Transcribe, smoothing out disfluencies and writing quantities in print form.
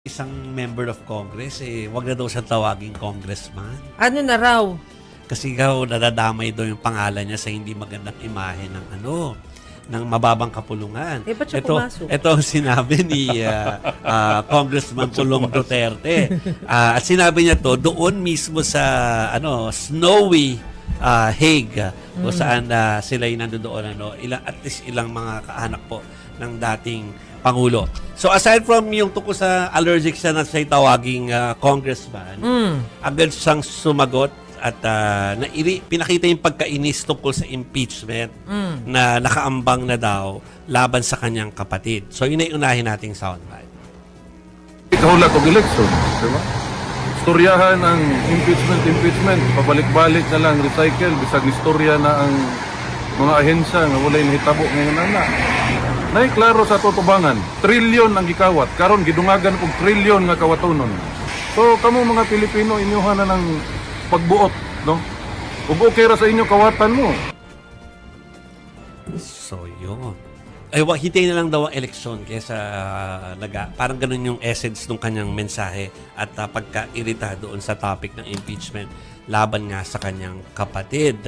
Isang member of Congress, wag na daw siyang tawaging congressman. Ano na raw? Kasi nadadamay daw yung pangalan niya sa hindi magandang imahe ng ng mababang kapulungan. Ba't siya pumasok? Ito ang sinabi ni Congressman Pulong Duterte. At sinabi niya to doon mismo sa snowy Hague, kung saan sila yung nandoon, at least ilang mga kaanak po ng dating Pangulo. So aside from yung tungkol sa allergic siya na siya tawaging congressman, agad siyang sumagot at pinakita yung pagkainis tungkol sa impeachment na nakaambang na daw laban sa kanyang kapatid. So yun ay unahin nating soundbite. Ikahulat og election, di ba? Istoryahan ang impeachment, pabalik-balik na lang, recycle, bisag istorya na ang mga ahensya nga walay nahitabo ngayon na. Klaro sa tutubangan, trilyon ang gikawat, karon gidungagan og trilyon nga kawatonon. So kamo mga Pilipino inyuhan na ng pagbuot, no? Ug okay ra sa inyo kawatan mo. So yun. Hintayin na lang daw ang eleksyon kaysa parang ganun yung essence ng kanyang mensahe at pagka-irita doon sa topic ng impeachment laban nga sa kanyang kapatid.